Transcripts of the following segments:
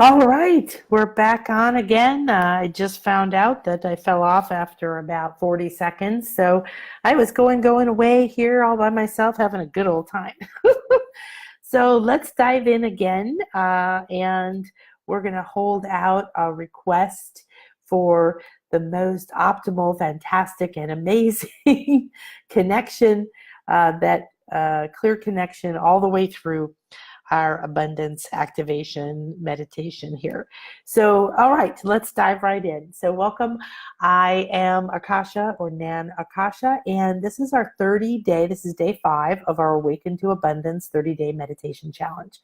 All right, we're back on again. I just found out that I fell off after about 40 seconds. So I was going away here all by myself, having a good old time. So let's dive in again, and we're going to hold out a request for the most optimal, fantastic, and amazing connection, that clear connection all the way through our abundance activation meditation here. So, all right, let's dive right in. So, welcome. I am Akasha, or Nan Akasha, and this is our 30-day, this is day 5 of our Awaken to Abundance 30-day meditation challenge.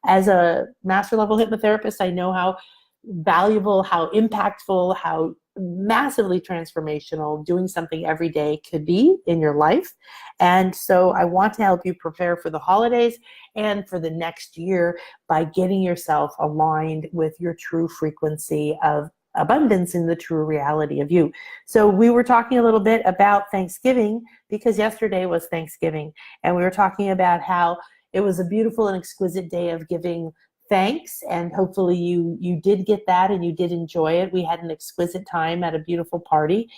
As a master level hypnotherapist, I know how valuable, how impactful, how massively transformational doing something every day could be in your life. And so I want to help you prepare for the holidays and for the next year by getting yourself aligned with your true frequency of abundance in the true reality of you. So we were talking a little bit about Thanksgiving because yesterday was Thanksgiving, and we were talking about how it was a beautiful and exquisite day of giving thanks, and hopefully you did get that and you did enjoy it. We had an exquisite time at a beautiful party.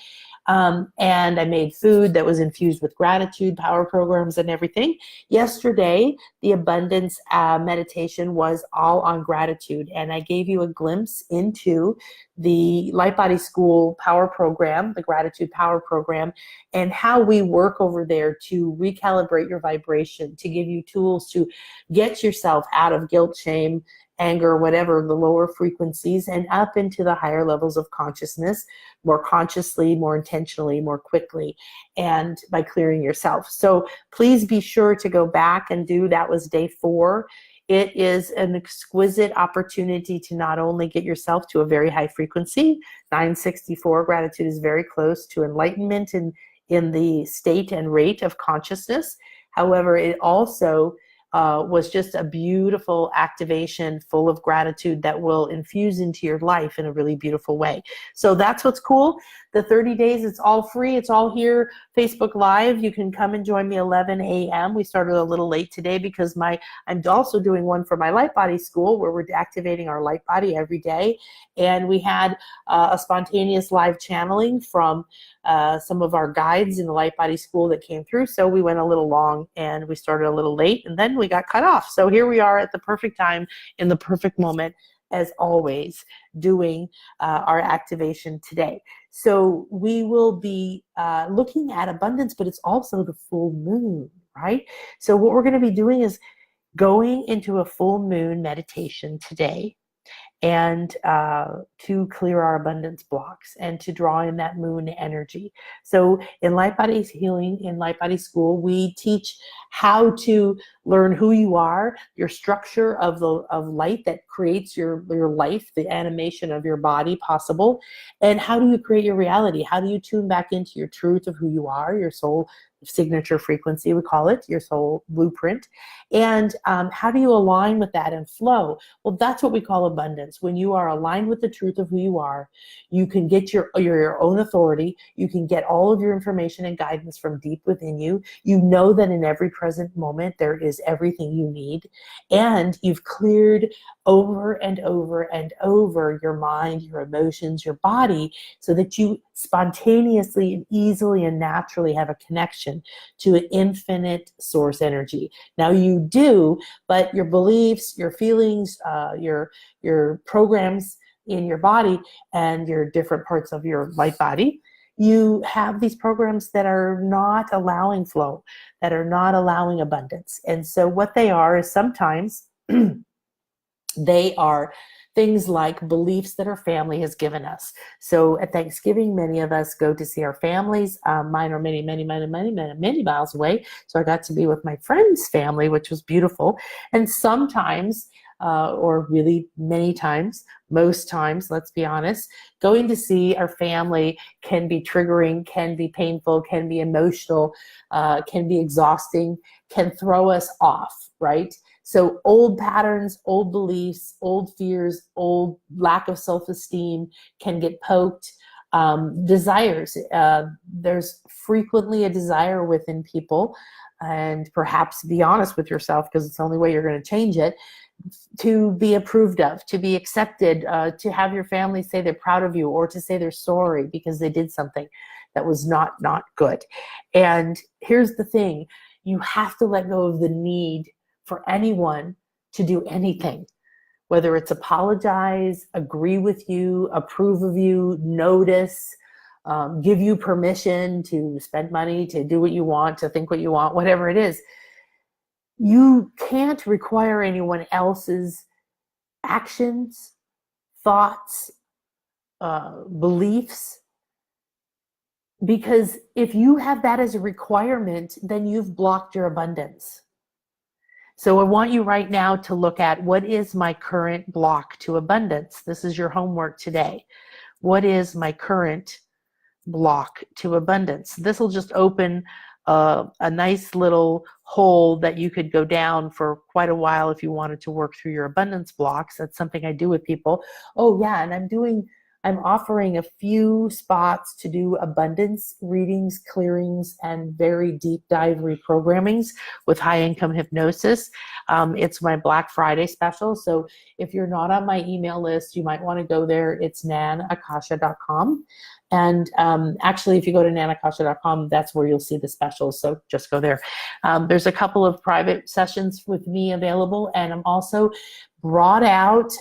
And I made food that was infused with gratitude, power programs, and everything. Yesterday, the abundance meditation was all on gratitude, and I gave you a glimpse into the Light Body School power program, the gratitude power program, and how we work over there to recalibrate your vibration, to give you tools to get yourself out of guilt, shame, anger, whatever, the lower frequencies, and up into the higher levels of consciousness, more consciously, more intentionally, more quickly, and by clearing yourself. So please be sure to go back and do, that was day 4. It is an exquisite opportunity to not only get yourself to a very high frequency, 964, gratitude is very close to enlightenment in the state and rate of consciousness. However, it also was just a beautiful activation full of gratitude that will infuse into your life in a really beautiful way. So that's what's cool. The 30 days, it's all free. It's all here, Facebook Live. You can come and join me 11 a.m. We started a little late today because I'm also doing one for my Light Body School where we're activating our light body every day. And we had a spontaneous live channeling from some of our guides in the Light Body School that came through. So we went a little long and we started a little late, and then we got cut off. So here we are at the perfect time, in the perfect moment, as always, doing our activation today. So we will be looking at abundance, but it's also the full moon, right? So what we're going to be doing is going into a full moon meditation today, and to clear our abundance blocks and to draw in that moon energy. So in Light Body Healing, in Light Body School, we teach how to learn who you are, your structure of light that creates your life, the animation of your body possible, and how do you create your reality? How do you tune back into your truth of who you are, your soul signature frequency, we call it, your soul blueprint, and how do you align with that and flow? Well, that's what we call abundance. When you are aligned with the truth of who you are, you can get your own authority. You can get all of your information and guidance from deep within you. You know that in every present moment, there is everything you need. And you've cleared over and over and over your mind, your emotions, your body, so that you spontaneously and easily and naturally have a connection to an infinite source energy. Now you do, but your beliefs, your feelings, your programs in your body and your different parts of your light body, you have these programs that are not allowing flow, that are not allowing abundance. And so what they are is sometimes they are things like beliefs that our family has given us. So at Thanksgiving, many of us go to see our families. Mine are many, many, many, many, many, many miles away. So I got to be with my friend's family, which was beautiful. And sometimes, or really many times, most times, let's be honest, going to see our family can be triggering, can be painful, can be emotional, can be exhausting, can throw us off, right? So old patterns, old beliefs, old fears, old lack of self-esteem can get poked. Desires, there's frequently a desire within people, and perhaps be honest with yourself because it's the only way you're going to change it, to be approved of, to be accepted, to have your family say they're proud of you, or to say they're sorry because they did something that was not good. And here's the thing, you have to let go of the need for anyone to do anything, whether it's apologize, agree with you, approve of you, notice, give you permission to spend money, to do what you want, to think what you want, whatever it is. You can't require anyone else's actions, thoughts, beliefs, because if you have that as a requirement, then you've blocked your abundance. So I want you right now to look at, what is my current block to abundance? This is your homework today. What is my current block to abundance? This will just open a nice little hole that you could go down for quite a while if you wanted to work through your abundance blocks. That's something I do with people. Oh yeah, and I'm offering a few spots to do abundance readings, clearings, and very deep dive reprogrammings with high income hypnosis. It's my Black Friday special. So if you're not on my email list, you might want to go there. It's nanakasha.com. And actually, if you go to nanakasha.com, that's where you'll see the specials. So just go there. There's a couple of private sessions with me available. And I'm also brought out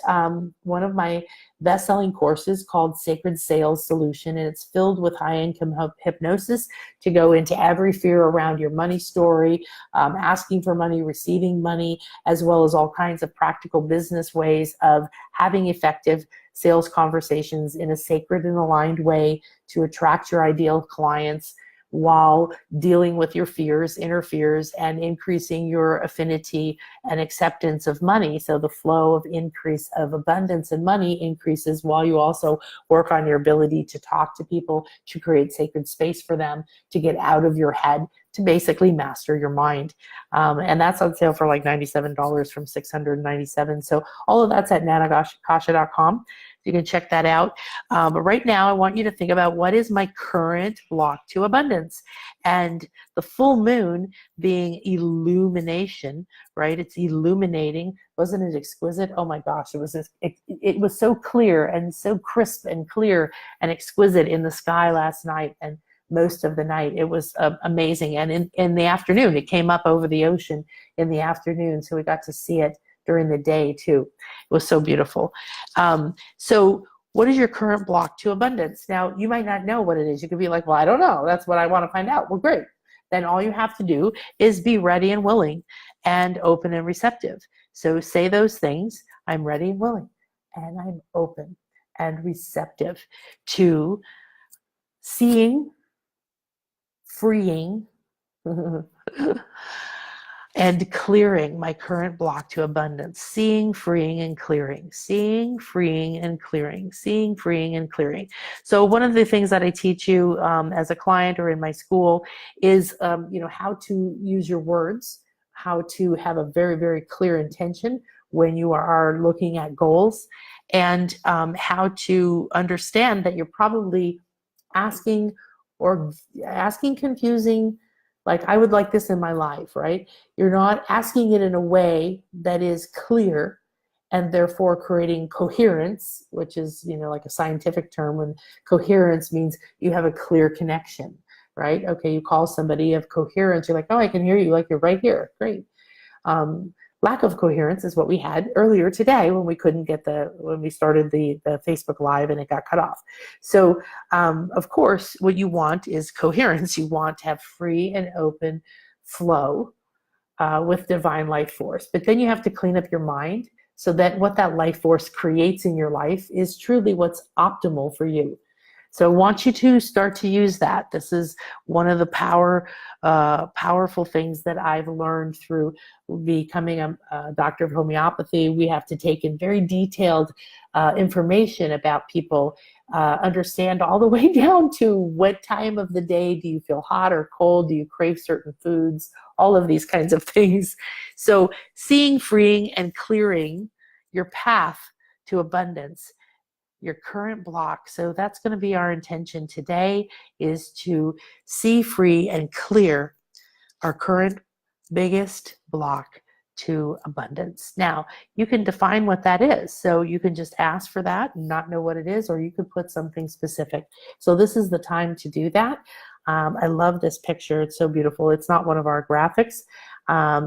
one of my best-selling courses called Sacred Sales Solution. And it's filled with high-income hypnosis to go into every fear around your money story, asking for money, receiving money, as well as all kinds of practical business ways of having effective sales conversations in a sacred and aligned way to attract your ideal clients while dealing with your fears, inner fears, and increasing your affinity and acceptance of money. So the flow of increase of abundance and money increases while you also work on your ability to talk to people, to create sacred space for them, to get out of your head, to basically master your mind. And that's on sale for like $97 from $697. So all of that's at nanakasha.com. You can check that out. But right now, I want you to think about, what is my current block to abundance? And the full moon being illumination, right? It's illuminating. Wasn't it exquisite? Oh my gosh, it was so clear and so crisp and clear and exquisite in the sky last night and most of the night. It was amazing. And in the afternoon, it came up over the ocean in the afternoon, so we got to see it during the day too. It was so beautiful. So what is your current block to abundance? Now, you might not know what it is. You could be like, well, I don't know. That's what I want to find out. Well, great. Then all you have to do is be ready and willing and open and receptive. So say those things. I'm ready and willing, and I'm open and receptive to seeing, freeing, and clearing my current block to abundance. Seeing, freeing, and clearing. Seeing, freeing, and clearing. Seeing, freeing, and clearing. So one of the things that I teach you as a client or in my school is how to use your words, how to have a very, very clear intention when you are looking at goals, and how to understand that you're probably asking confusing, like, I would like this in my life, right? You're not asking it in a way that is clear and therefore creating coherence, which is, like a scientific term, when coherence means you have a clear connection, right? Okay, you call somebody of coherence, you're like, oh, I can hear you, like you're right here, great. Lack of coherence is what we had earlier today when we couldn't get when we started the Facebook Live and it got cut off. So, of course, what you want is coherence. You want to have free and open flow with divine life force. But then you have to clean up your mind so that what that life force creates in your life is truly what's optimal for you. So I want you to start to use that. This is one of the powerful things that I've learned through becoming a doctor of homeopathy. We have to take in very detailed information about people, understand all the way down to what time of the day do you feel hot or cold, do you crave certain foods, all of these kinds of things. So seeing, freeing, and clearing your path to abundance, your current block. So that's going to be our intention today, is to see, free, and clear our current biggest block to abundance. Now, you can define what that is. So you can just ask for that and not know what it is, or you could put something specific. So this is the time to do that. I love this picture. It's so beautiful. It's not one of our graphics.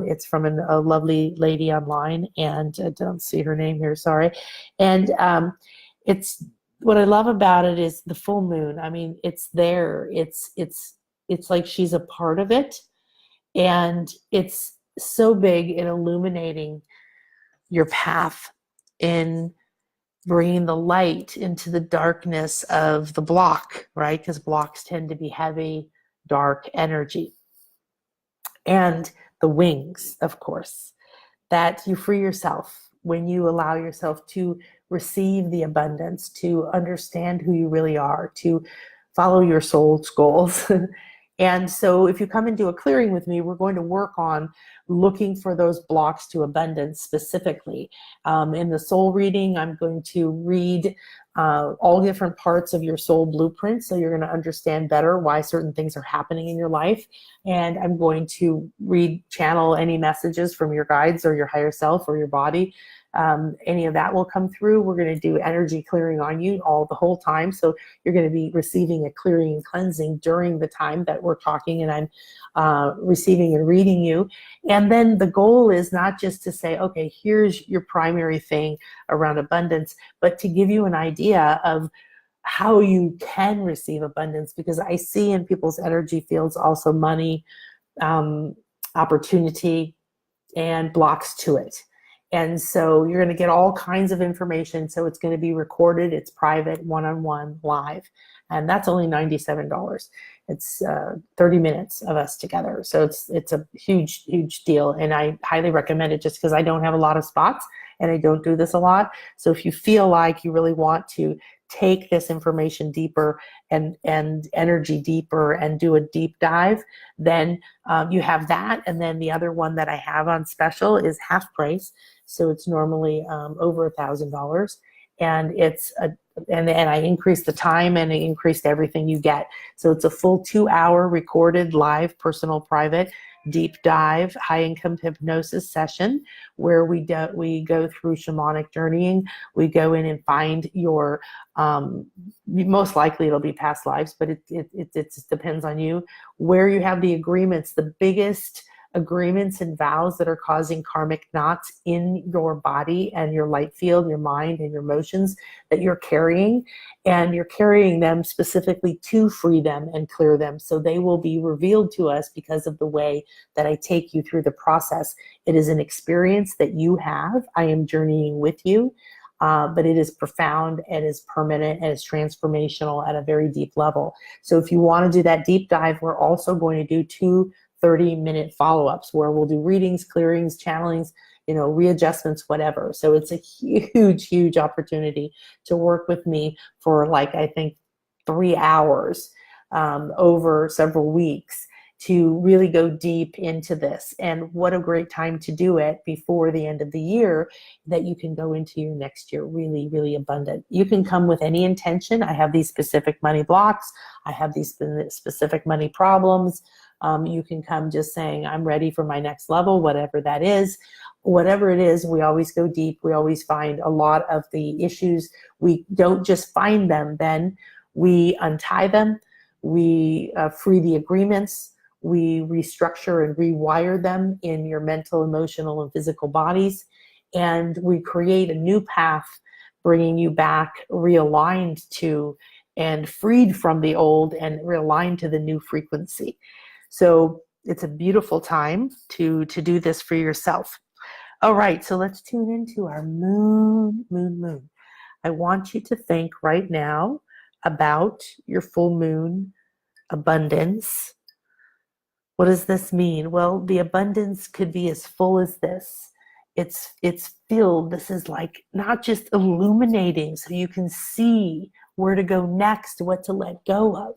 It's from a lovely lady online, and I don't see her name here, sorry. And it's what I love about it is the full moon. I mean, it's there. It's like she's a part of it, and it's so big in illuminating your path, in bringing the light into the darkness of the block, right? Because blocks tend to be heavy, dark energy. And the wings, of course, that you free yourself when you allow yourself to receive the abundance, to understand who you really are, to follow your soul's goals. And so if you come into a clearing with me, we're going to work on looking for those blocks to abundance specifically. In the soul reading, I'm going to read all different parts of your soul blueprint, so you're going to understand better why certain things are happening in your life. And I'm going to channel any messages from your guides or your higher self or your body. Any of that will come through. We're going to do energy clearing on you the whole time. So you're going to be receiving a clearing and cleansing during the time that we're talking and I'm receiving and reading you. And then the goal is not just to say, okay, here's your primary thing around abundance, but to give you an idea of how you can receive abundance, because I see in people's energy fields also money, opportunity, and blocks to it. And so you're going to get all kinds of information. So it's going to be recorded. It's private, one-on-one, live. And that's only $97. It's 30 minutes of us together. So it's a huge, huge deal. And I highly recommend it just because I don't have a lot of spots and I don't do this a lot. So if you feel like you really want to take this information deeper and energy deeper and do a deep dive, then you have that. And then the other one that I have on special is half price. So it's normally over $1,000, and and I increased the time and I increased everything you get. So it's a full 2-hour recorded live, personal, private, deep dive, high income hypnosis session where we go through shamanic journeying. We go in and find your, most likely it'll be past lives, but it just depends on you, where you have the agreements, the biggest agreements and vows that are causing karmic knots in your body and your light field, your mind and your emotions that you're carrying, and you're carrying them specifically to free them and clear them. So they will be revealed to us because of the way that I take you through the process. It is an experience that you have. I am journeying with you, but it is profound and is permanent and is transformational at a very deep level. So if you want to do that deep dive, we're also going to do 2 30-minute follow-ups where we'll do readings, clearings, channelings, readjustments, whatever. So it's a huge, huge opportunity to work with me for I think 3 hours over several weeks to really go deep into this. And what a great time to do it before the end of the year, that you can go into your next year really, really abundant. You can come with any intention. I have these specific money blocks. I have these specific money problems. You can come just saying, I'm ready for my next level, whatever that is. Whatever it is, we always go deep. We always find a lot of the issues. We don't just find them, then we untie them. We free the agreements. We restructure and rewire them in your mental, emotional, and physical bodies. And we create a new path, bringing you back realigned to and freed from the old and realigned to the new frequency. So it's a beautiful time to do this for yourself. All right, so let's tune into our moon. I want you to think right now about your full moon abundance. What does this mean? Well, the abundance could be as full as this. It's filled. This is not just illuminating so you can see where to go next, what to let go of,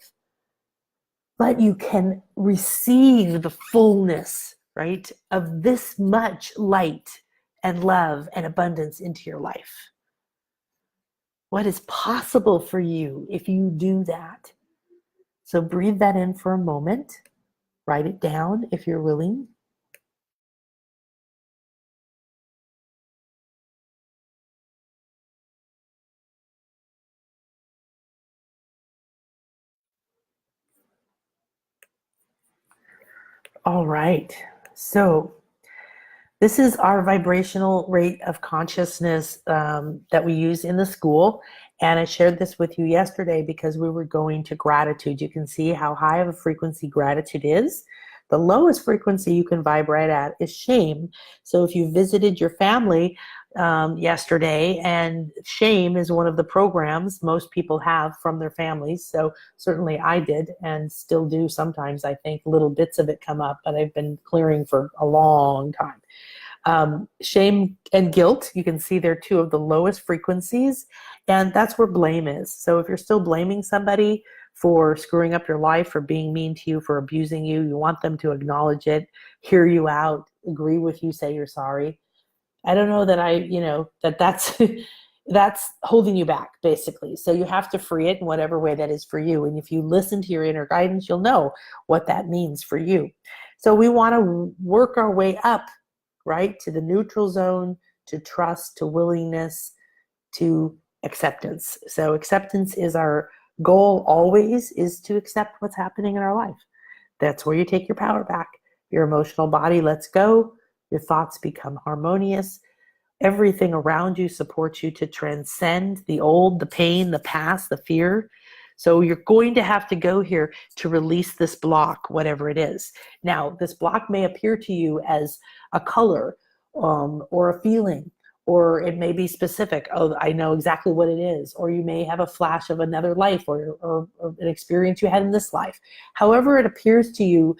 but you can receive the fullness, right, of this much light and love and abundance into your life. What is possible for you if you do that? So breathe that in for a moment. Write it down if you're willing. All right. So this is our vibrational rate of consciousness that we use in the school. And I shared this with you yesterday because we were going to gratitude. You can see how high of a frequency gratitude is. The lowest frequency you can vibrate at is shame. So if you visited your family yesterday, and shame is one of the programs most people have from their families. So certainly I did and still do sometimes. I think little bits of it come up, but I've been clearing for a long time. Shame and guilt, you can see they're two of the lowest frequencies, and that's where blame is. So if you're still blaming somebody for screwing up your life, for being mean to you, for abusing you, you want them to acknowledge it, hear you out, agree with you, say you're sorry. I don't know that that's that's holding you back, basically. So you have to free it in whatever way that is for you. And if you listen to your inner guidance, you'll know what that means for you. So we want to work our way up, right, to the neutral zone, to trust, to willingness, to acceptance. So acceptance is our goal always, is to accept what's happening in our life. That's where you take your power back. Your emotional body lets go. Your thoughts become harmonious. Everything around you supports you to transcend the old, the pain, the past, the fear. So you're going to have to go here to release this block, whatever it is. Now, this block may appear to you as a color or a feeling, or it may be specific. Oh, I know exactly what it is. Or you may have a flash of another life or an experience you had in this life. However it appears to you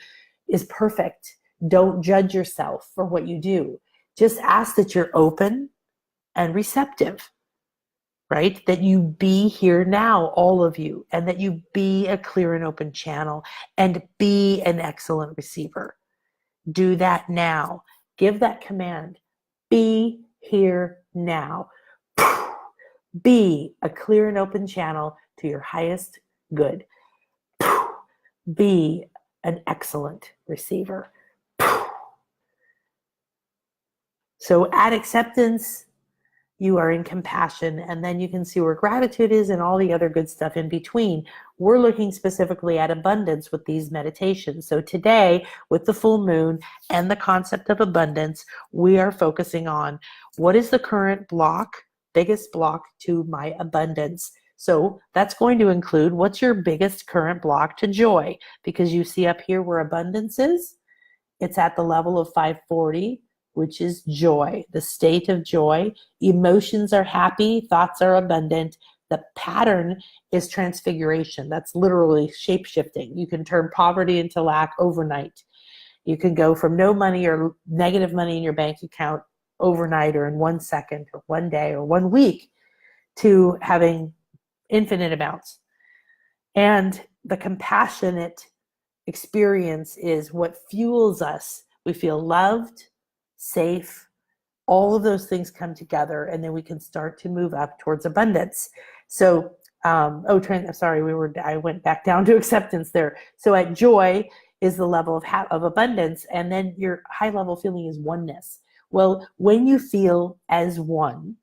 is perfect. Don't judge yourself for what you do. Just ask that you're open and receptive, right? That you be here now, all of you, and that you be a clear and open channel and be an excellent receiver. Do that now. Give that command. Be here now. Be a clear and open channel to your highest good. Be an excellent receiver. So add acceptance, you are in compassion, and then you can see where gratitude is and all the other good stuff in between. We're looking specifically at abundance with these meditations. So today, with the full moon and the concept of abundance, we are focusing on what is the current block, biggest block to my abundance. So that's going to include what's your biggest current block to joy, because you see up here where abundance is, it's at the level of 540, which is joy, the state of joy. Emotions are happy, thoughts are abundant. The pattern is transfiguration. That's literally shape-shifting. You can turn poverty into lack overnight. You can go from no money or negative money in your bank account overnight, or in 1 second or 1 day or 1 week, to having infinite amounts. And the compassionate experience is what fuels us. We feel loved, safe, all of those things come together, and then we can start to move up towards abundance. So, I went back down to acceptance there. So at joy is the level of abundance, and then your high level feeling is oneness. Well, when you feel as one,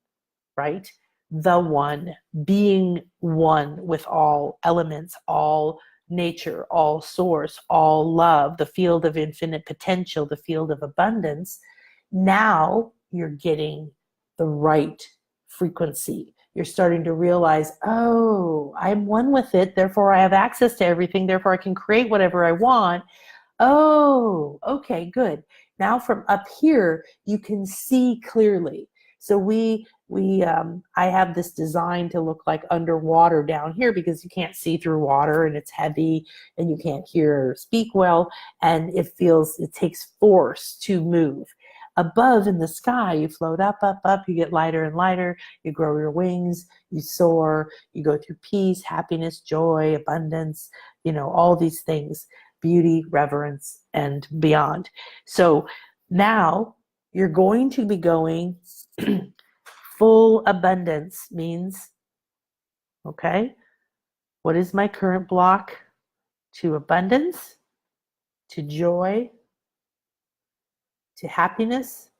right? The one, being one with all elements, all nature, all source, all love, the field of infinite potential, the field of abundance. Now you're getting the right frequency. You're starting to realize, oh, I'm one with it, therefore I have access to everything, therefore I can create whatever I want. Oh, okay, good. Now from up here, you can see clearly. So I have this design to look like underwater down here, because you can't see through water and it's heavy and you can't hear or speak well, and it takes force to move. Above in the sky, you float up, up, up, you get lighter and lighter, you grow your wings, you soar, you go through peace, happiness, joy, abundance, all these things, beauty, reverence, and beyond. So now you're going to be going full abundance means, okay, what is my current block to abundance, to joy, to happiness,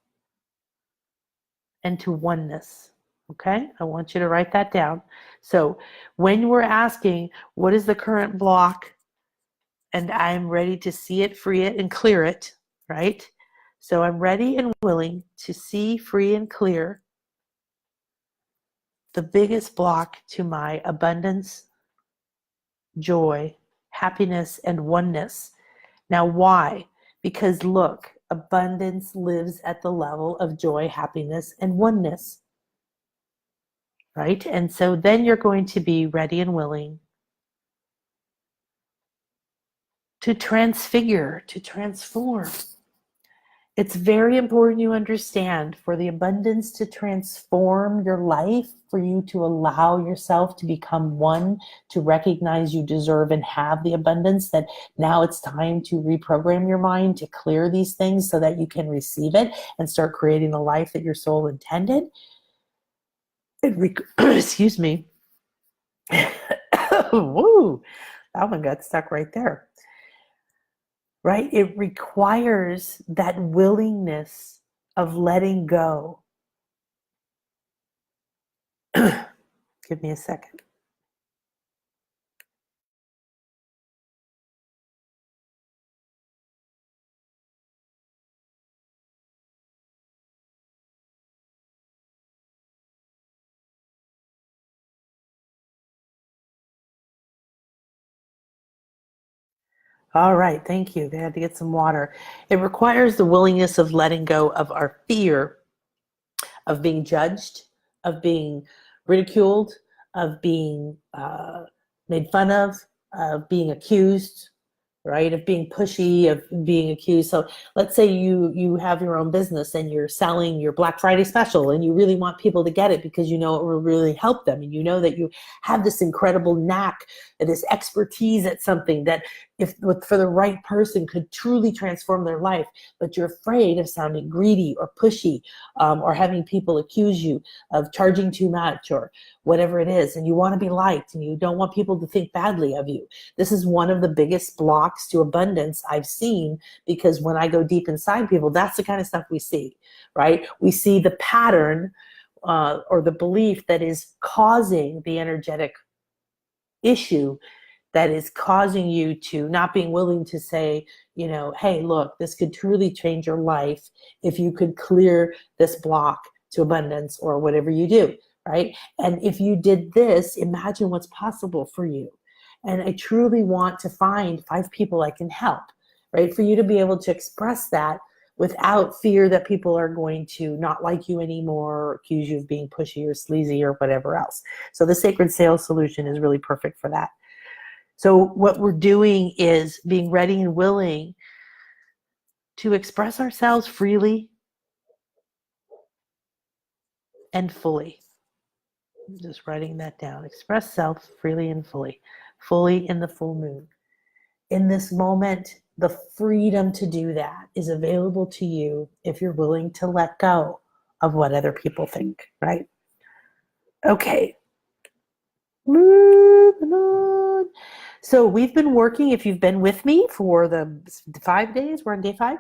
and to oneness? Okay, I want you to write that down. So when we're asking, what is the current block and I'm ready to see it, free it, and clear it, right? So I'm ready and willing to see, free, and clear the biggest block to my abundance, joy, happiness, and oneness. Now, why? Because look, abundance lives at the level of joy, happiness, and oneness, right? And so then you're going to be ready and willing to transfigure, to transform. It's very important you understand for the abundance to transform your life, for you to allow yourself to become one, to recognize you deserve and have the abundance, that now it's time to reprogram your mind to clear these things so that you can receive it and start creating the life that your soul intended. Excuse me. Woo, that one got stuck right there. Right? It requires that willingness of letting go. Give me a second. All right, thank you. I had to get some water. It requires the willingness of letting go of our fear of being judged, of being ridiculed, of being made fun of being accused, right? Of being pushy, of being accused. So let's say you have your own business and you're selling your Black Friday special and you really want people to get it because you know it will really help them, and you know that you have this incredible knack, this expertise at something that if for the right person could truly transform their life, but you're afraid of sounding greedy or pushy, or having people accuse you of charging too much or whatever it is, and you want to be liked and you don't want people to think badly of you. This is one of the biggest blocks to abundance I've seen, because when I go deep inside people, that's the kind of stuff we see, right? We see the pattern or the belief that is causing the energetic issue, that is causing you to not being willing to say, hey, look, this could truly change your life if you could clear this block to abundance or whatever you do, right? And if you did this, imagine what's possible for you. And I truly want to find 5 people I can help, right? For you to be able to express that without fear that people are going to not like you anymore or accuse you of being pushy or sleazy or whatever else. So the Sacred Sales Solution is really perfect for that. So what we're doing is being ready and willing to express ourselves freely and fully. I'm just writing that down. Express self freely and fully in the full moon. In this moment, the freedom to do that is available to you if you're willing to let go of what other people think, right? Okay. Moving on. So we've been working, if you've been with me for the 5 days, we're on day 5,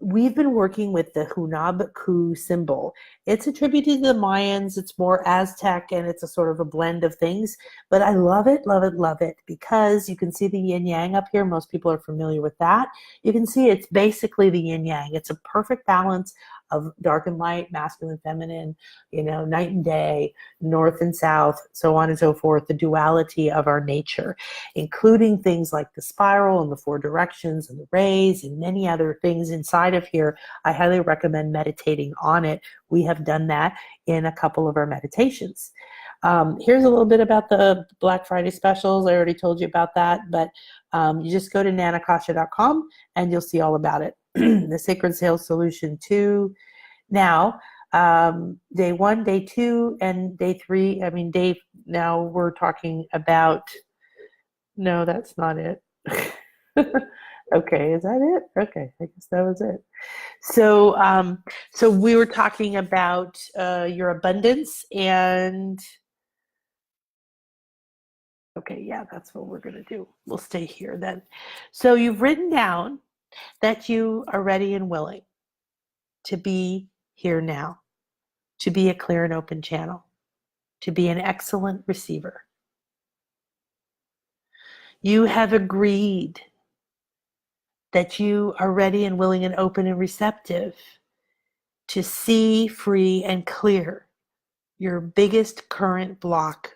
we've been working with the Hunab Ku symbol. It's attributed to the Mayans, it's more Aztec, and it's a sort of a blend of things, but I love it, love it, love it, because you can see the yin yang up here. Most people are familiar with that. You can see it's basically the yin yang. It's a perfect balance of dark and light, masculine, feminine, night and day, north and south, so on and so forth, the duality of our nature, including things like the spiral and the 4 directions and the rays and many other things inside of here. I highly recommend meditating on it. We have done that in a couple of our meditations. Here's a little bit about the Black Friday specials. I already told you about that, but you just go to nanakasha.com and you'll see all about it. The Sacred Sales Solution 2. Now, day 1, day 2, and day 3. Now we're talking about, no, that's not it. Okay, is that it? Okay, I guess that was it. So we were talking about your abundance, and okay, yeah, that's what we're going to do. We'll stay here then. So you've written down that you are ready and willing to be here now, to be a clear and open channel, to be an excellent receiver. You have agreed that you are ready and willing and open and receptive to see, free, and clear your biggest current block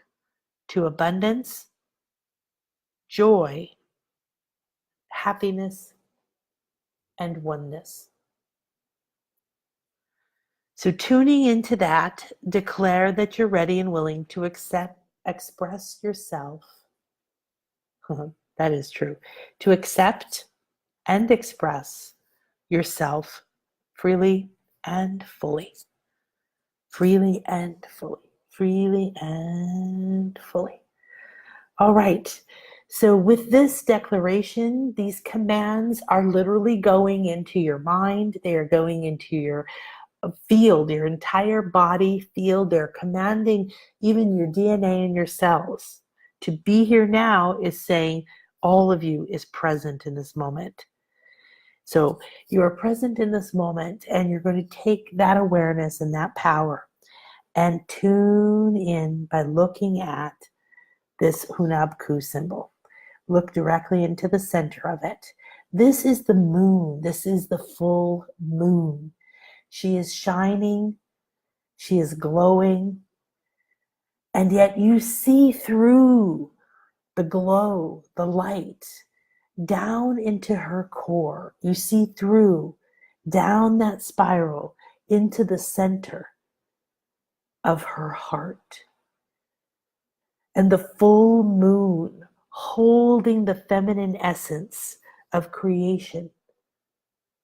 to abundance, joy, happiness, and oneness. So tuning into that, declare that you're ready and willing to express yourself. That is true. To accept and express yourself freely and fully. Freely and fully. Freely and fully. All right. So with this declaration, these commands are literally going into your mind. They are going into your field, your entire body field. They're commanding even your DNA and your cells. To be here now is saying all of you is present in this moment. So you are present in this moment, and you're going to take that awareness and that power and tune in by looking at this Hunabku symbol. Look directly into the center of it. This is the moon. This is the full moon. She is shining. She is glowing. And yet you see through the glow, the light, down into her core. You see through, down that spiral, into the center of her heart. And the full moon holding the feminine essence of creation,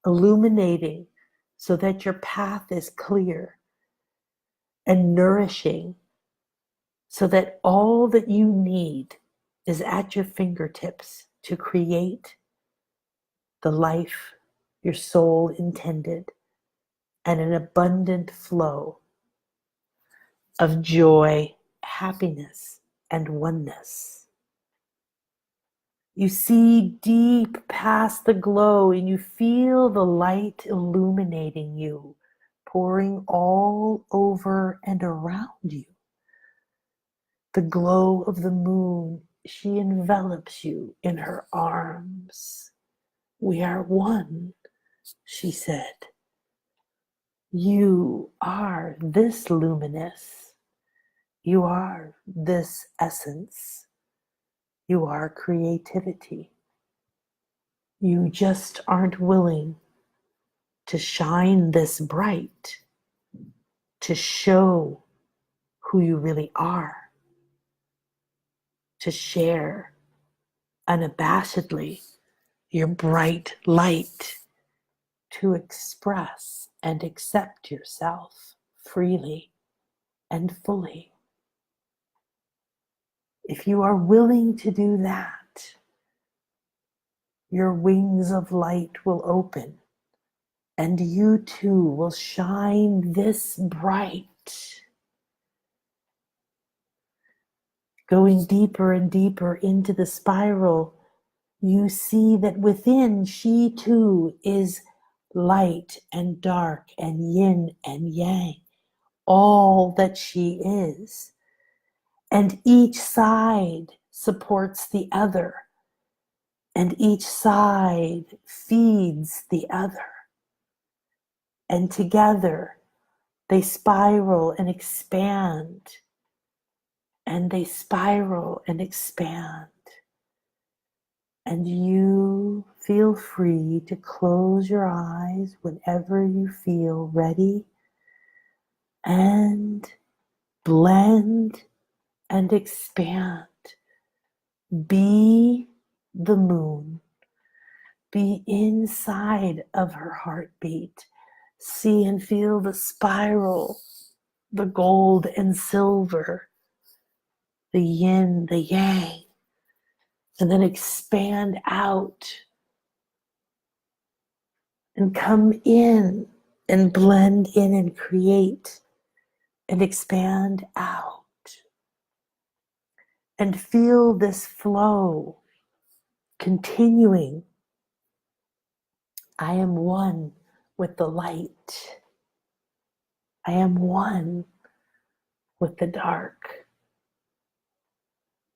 illuminating so that your path is clear and nourishing, so that all that you need is at your fingertips to create the life your soul intended, and an abundant flow of joy, happiness, and oneness. You see deep past the glow, and you feel the light illuminating you, pouring all over and around you. The glow of the moon, she envelops you in her arms. We are one, she said. You are this luminous. You are this essence. You are creativity. You just aren't willing to shine this bright, to show who you really are, to share unabashedly your bright light, to express and accept yourself freely and fully. If you are willing to do that, your wings of light will open, and you too will shine this bright, going deeper and deeper into the spiral. You see that within she too is light and dark and yin and yang, all that she is. And each side supports the other, and each side feeds the other. And together they spiral and expand, and they spiral and expand. And you feel free to close your eyes whenever you feel ready, and blend and expand. Be the moon. Be inside of her heartbeat. See and feel the spiral, the gold and silver, the yin, the yang, and then expand out and come in and blend in and create and expand out. And feel this flow continuing. I am one with the light. I am one with the dark.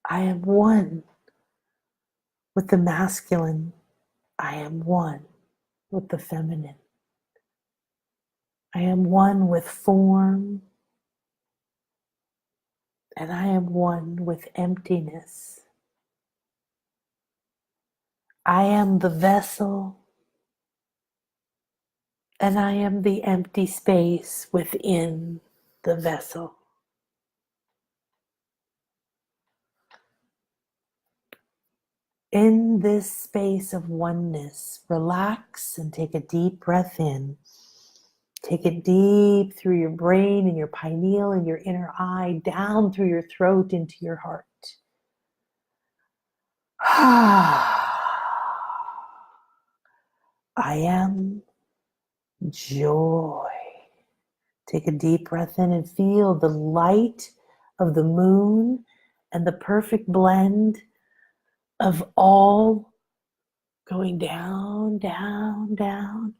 I am one With the masculine, I am one with the feminine. I am one with form, and I am one with emptiness. I am the vessel, and I am the empty space within the vessel. In this space of oneness, relax and take a deep breath in. Take it deep through your brain and your pineal and your inner eye, down through your throat into your heart. I am joy. Take a deep breath in and feel the light of the moon and the perfect blend of all going down, down, down,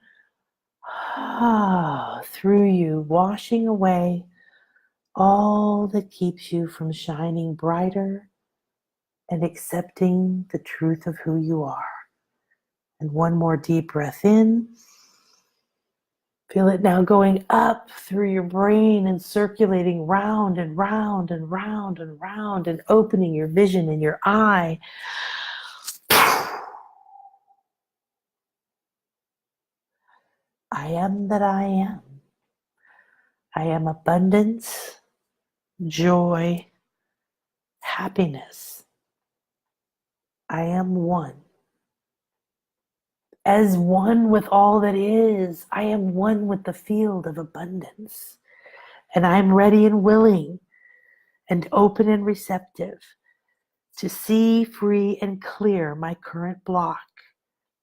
through you, washing away all that keeps you from shining brighter and accepting the truth of who you are. And one more deep breath in. Feel it now going up through your brain and circulating round and round and round and round and opening your vision in your eye. I am that I am. I am abundance, joy, happiness. I am one. As one with all that is, I am one with the field of abundance. And I'm ready and willing and open and receptive to see free and clear my current block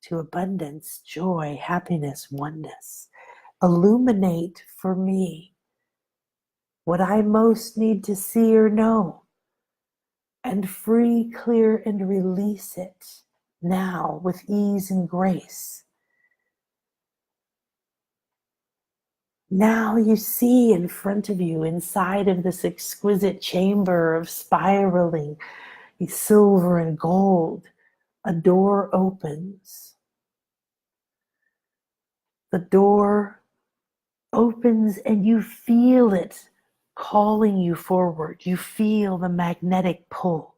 to abundance, joy, happiness, oneness. Illuminate for me what I most need to see or know, and free, clear, and release it now with ease and grace. Now you see in front of you, inside of this exquisite chamber of spiraling silver and gold, a door opens. The door opens and you feel it calling you forward. You feel the magnetic pull.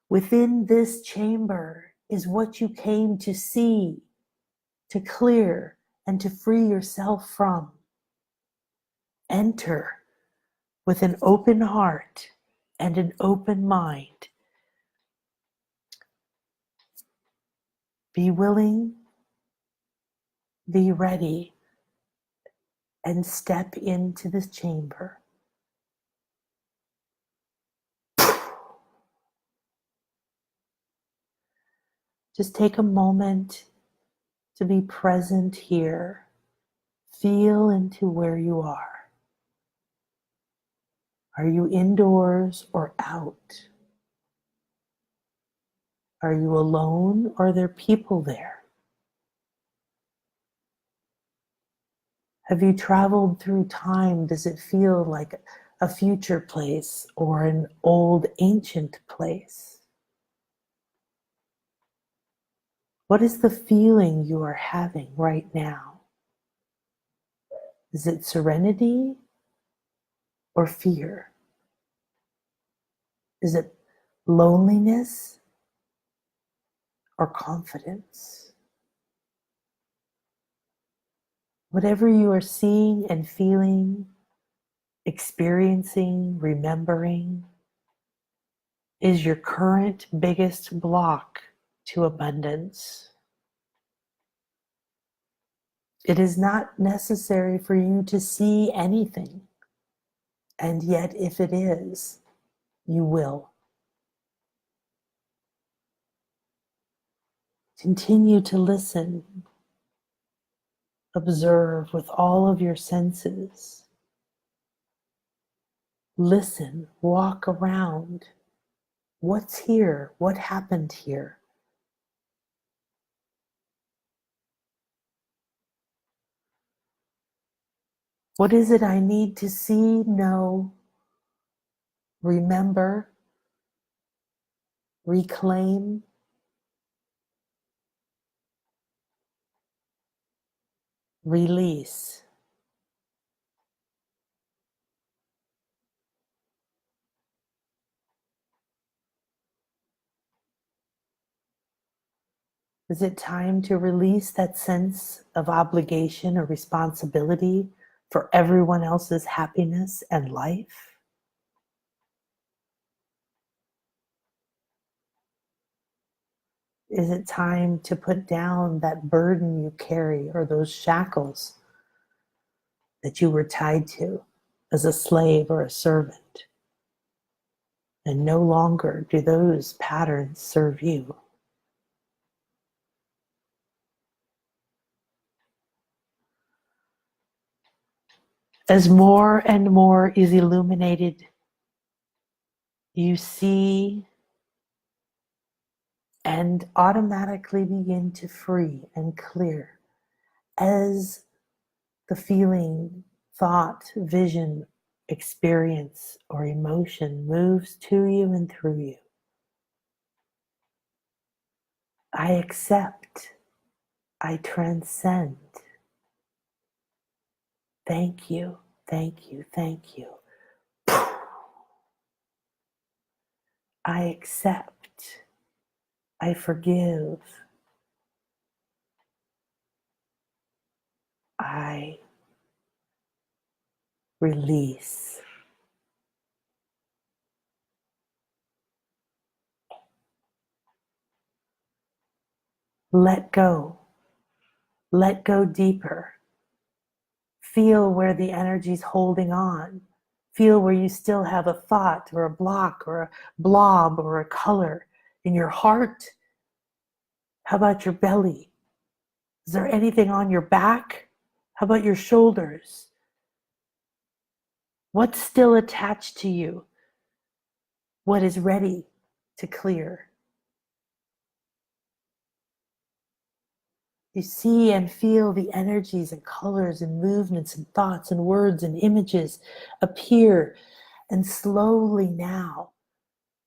Within this chamber is what you came to see, to clear, and to free yourself from. Enter with an open heart and an open mind. Be willing, be ready, and step into this chamber. Just take a moment to be present here. Feel into where you are. Are you indoors or out? Are you alone or are there people there? Have you traveled through time? Does it feel like a future place or an old ancient place? What is the feeling you are having right now? Is it serenity or fear? Is it loneliness or confidence? Whatever you are seeing and feeling, experiencing, remembering, is your current biggest block to abundance. It is not necessary for you to see anything, and yet if it is, you will. Continue to listen, observe with all of your senses. Listen, walk around. What's here? What happened here? What is it I need to see, know, remember, reclaim, release. Is it time to release that sense of obligation or responsibility for everyone else's happiness and life? Is it time to put down that burden you carry or those shackles that you were tied to as a slave or a servant? And no longer do those patterns serve you. As more and more is illuminated, you see and automatically begin to free and clear as the feeling, thought, vision, experience, or emotion moves to you and through you. I accept. I transcend. Thank you, thank you, thank you. I accept. I forgive. I release. Let go. Let go deeper. Feel where the energy's holding on. Feel where you still have a thought or a block or a blob or a color in your heart. How about your belly? Is there anything on your back? How about your shoulders? What's still attached to you? What is ready to clear? You see and feel the energies and colors and movements and thoughts and words and images appear. And slowly now,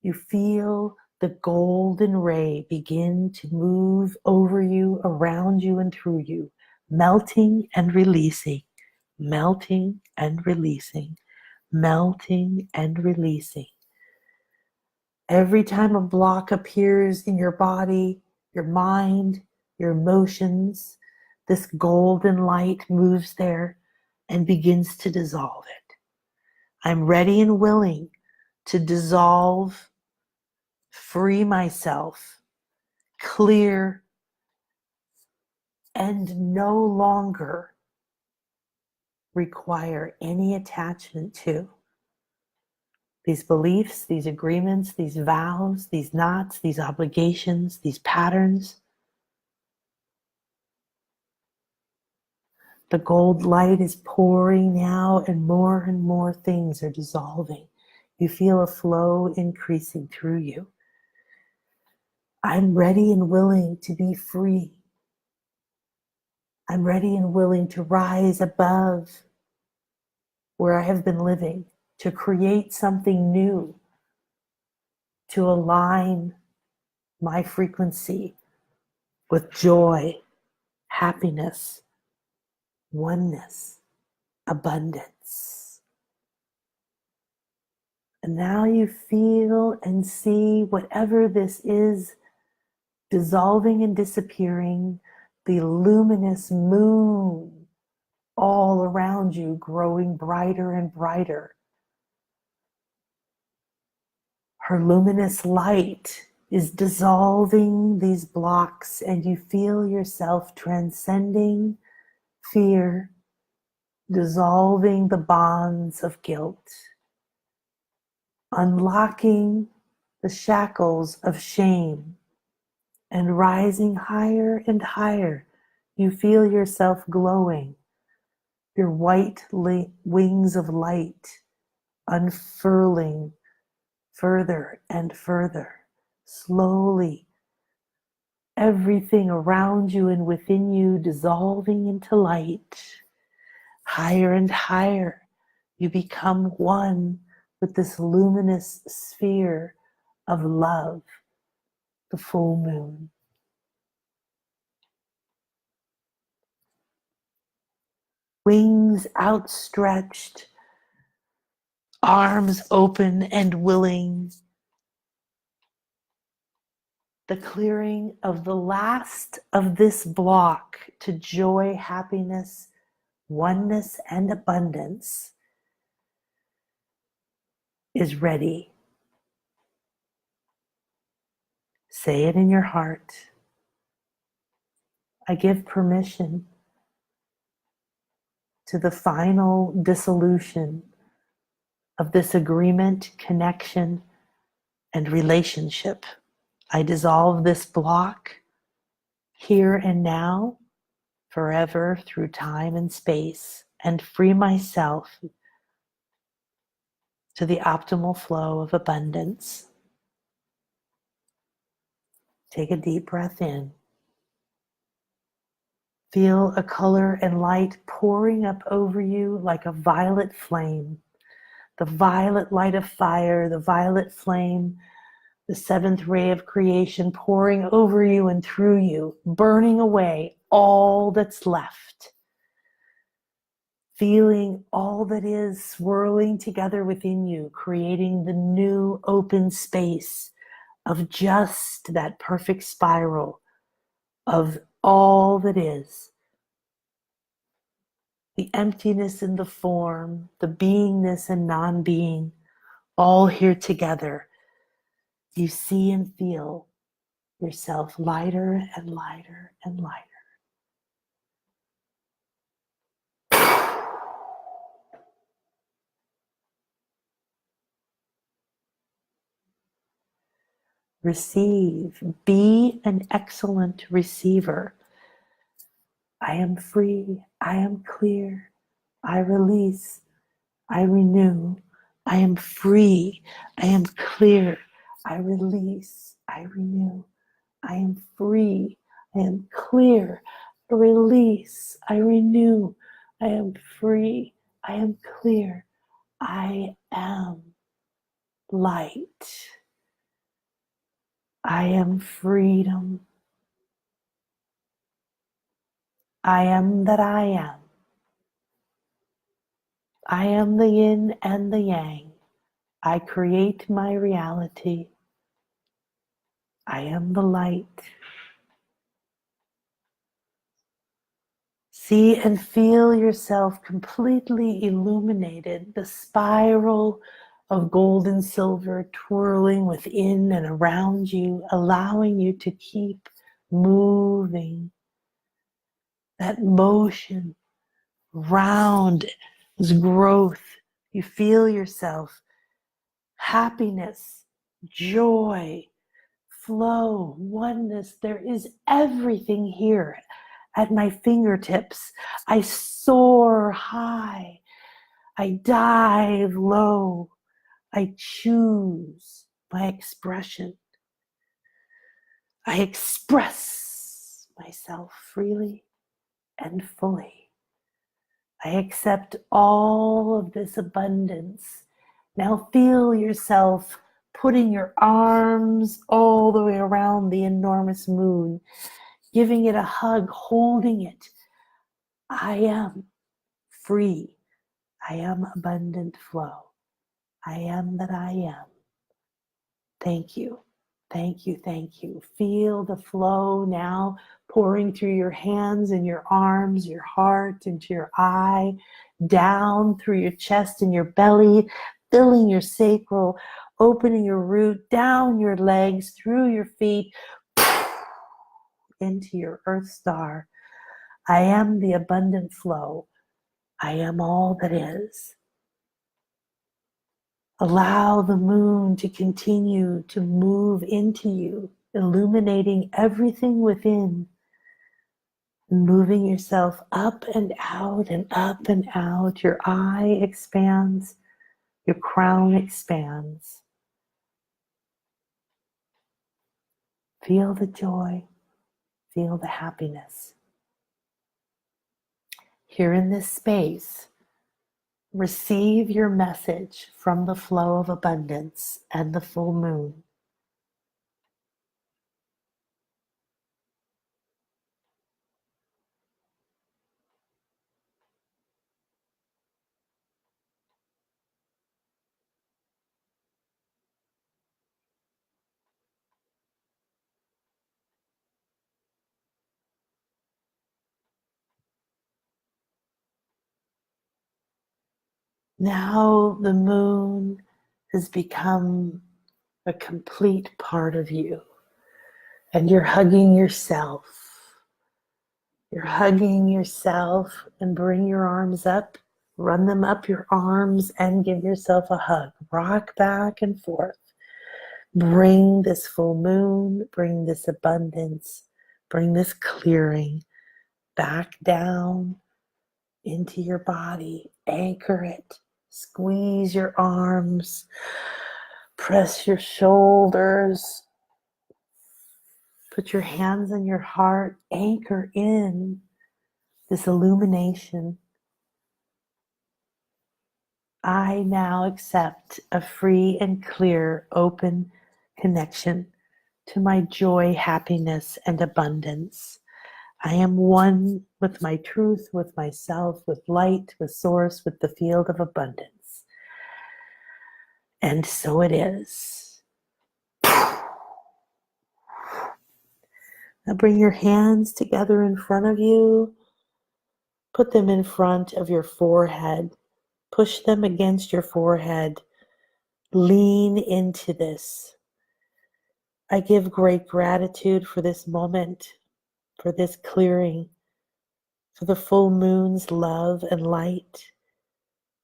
you feel the golden ray begin to move over you, around you, and through you, melting and releasing, melting and releasing, melting and releasing. Every time a block appears in your body, your mind, your emotions, this golden light moves there and begins to dissolve it. I'm ready and willing to dissolve, free myself, clear, and no longer require any attachment to these beliefs, these agreements, these vows, these knots, these obligations, these patterns. The gold light is pouring now and more things are dissolving. You feel a flow increasing through you. I'm ready and willing to be free. I'm ready and willing to rise above where I have been living, to create something new, to align my frequency with joy, happiness, oneness, abundance. And now you feel and see whatever this is dissolving and disappearing, the luminous moon all around you growing brighter and brighter. Her luminous light is dissolving these blocks, and you feel yourself transcending fear, dissolving the bonds of guilt, unlocking the shackles of shame, and rising higher and higher. You feel yourself glowing, your white wings of light unfurling further and further, slowly, everything around you and within you dissolving into light. Higher and higher, you become one with this luminous sphere of love, the full moon. Wings outstretched, arms open and willing. The clearing of the last of this block to joy, happiness, oneness, and abundance is ready. Say it in your heart. I give permission to the final dissolution of this agreement, connection, and relationship. I dissolve this block here and now, forever through time and space, and free myself to the optimal flow of abundance. Take a deep breath in. Feel a color and light pouring up over you like a violet flame. The violet light of fire, the violet flame, the seventh ray of creation pouring over you and through you, burning away all that's left. Feeling all that is swirling together within you, creating the new open space of just that perfect spiral of all that is. The emptiness in the form, the beingness and non-being, all here together. You see and feel yourself lighter and lighter and lighter. Receive. Be an excellent receiver. I am free. I am clear. I release. I renew. I am free. I am clear. I release. I renew. I am free. I am clear. I release. I renew. I am free. I am clear. I am light. I am freedom. I am that I am. I am the yin and the yang. I create my reality. I am the light. See and feel yourself completely illuminated, the spiral of gold and silver twirling within and around you, allowing you to keep moving. That motion round is growth. You feel yourself, happiness, joy, flow, oneness. There is everything here at my fingertips. I soar high. I dive low. I choose my expression. I express myself freely and fully. I accept all of this abundance. Now feel yourself putting your arms all the way around the enormous moon, giving it a hug, holding it. I am free. I am abundant flow. I am that I am. Thank you. Thank you. Thank you. Feel the flow now pouring through your hands and your arms, your heart, into your eye, down through your chest and your belly, filling your sacral, opening your root, down your legs, through your feet, into your earth star. I am the abundant flow. I am all that is. Allow the moon to continue to move into you, illuminating everything within, moving yourself up and out and up and out. Your eye expands, your crown expands. Feel the joy, feel the happiness. Here in this space, receive your message from the flow of abundance and the full moon. Now the moon has become a complete part of you, and you're hugging yourself. You're hugging yourself, and bring your arms up, run them up your arms, and give yourself a hug. Rock back and forth. Bring this full moon, bring this abundance, bring this clearing back down into your body. Anchor it. Squeeze your arms. Press your shoulders. Put your hands on your heart. Anchor in this illumination. I now accept a free and clear, open connection to my joy, happiness, and abundance. I am one with my truth, with myself, with light, with source, with the field of abundance. And so it is. Now bring your hands together in front of you. Put them in front of your forehead. Push them against your forehead. Lean into this. I give great gratitude for this moment, for this clearing, for the full moon's love and light,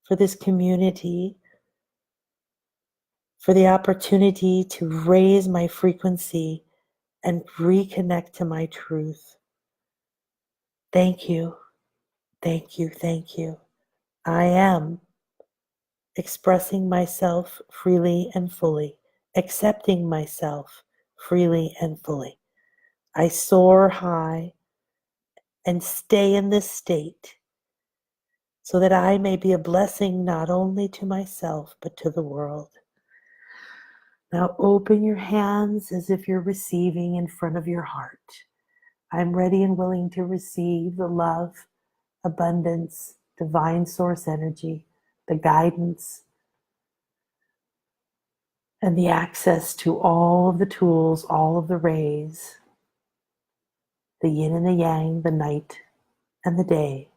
for this community, for the opportunity to raise my frequency and reconnect to my truth. Thank you, thank you, thank you. I am expressing myself freely and fully, accepting myself freely and fully. I soar high and stay in this state so that I may be a blessing not only to myself but to the world. Now open your hands as if you're receiving in front of your heart. I'm ready and willing to receive the love, abundance, divine source energy, the guidance, and the access to all of the tools, all of the rays, the yin and the yang, the night and the day.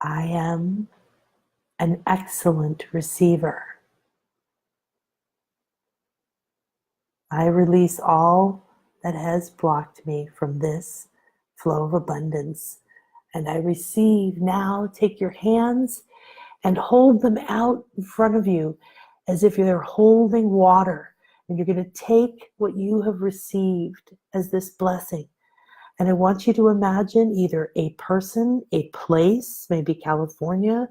I am an excellent receiver. I release all that has blocked me from this flow of abundance, and I receive. Now take your hands and hold them out in front of you as if you're holding water, and you're going to take what you have received as this blessing. And I want you to imagine either a person, a place, maybe California,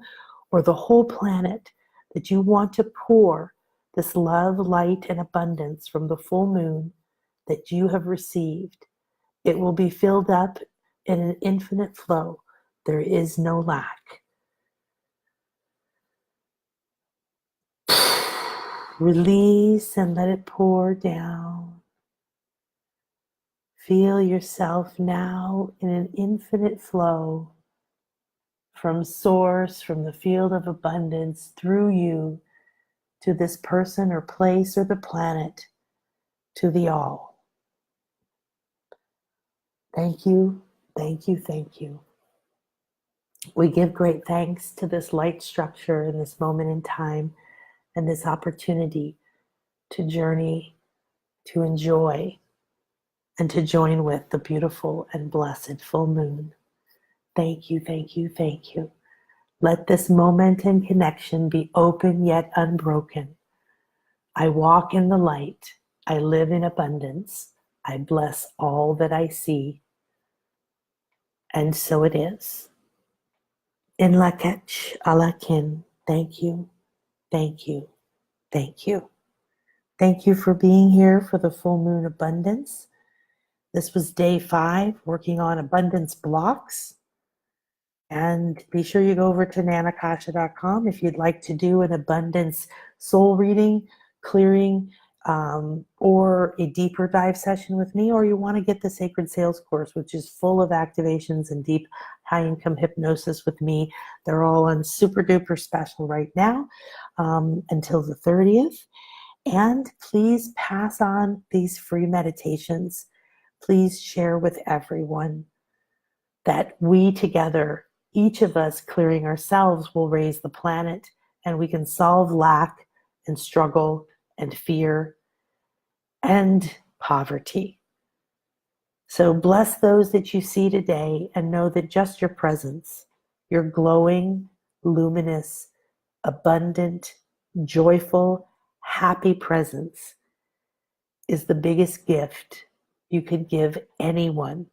or the whole planet, that you want to pour this love, light, and abundance from the full moon that you have received. It will be filled up in an infinite flow. There is no lack. Release and let it pour down. Feel yourself now in an infinite flow from source, from the field of abundance, through you to this person or place or the planet, to the all. Thank you, thank you, thank you. We give great thanks to this light structure in this moment in time and this opportunity to journey, to enjoy, and to join with the beautiful and blessed full moon. Thank you, thank you, thank you. Let this moment and connection be open yet unbroken. I walk in the light. I live in abundance. I bless all that I see. And so it is. In Lak'ech Alakin, thank you, thank you, thank you. Thank you for being here for the full moon abundance. This was day 5, working on abundance blocks. And be sure you go over to nanakasha.com if you'd like to do an abundance soul reading, clearing, or a deeper dive session with me, or you want to get the Sacred Sales course, which is full of activations and deep high-income hypnosis with me. They're all on super duper special right now until the 30th. And please pass on these free meditations. Please share with everyone that we together Each of us clearing ourselves will raise the planet, and we can solve lack and struggle and fear and poverty. So bless those that you see today and know that just your presence, your glowing, luminous, abundant, joyful, happy presence is the biggest gift you could give anyone,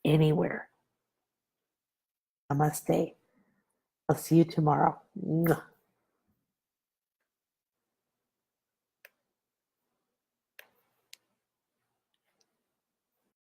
anywhere. Namaste. I'll see you tomorrow.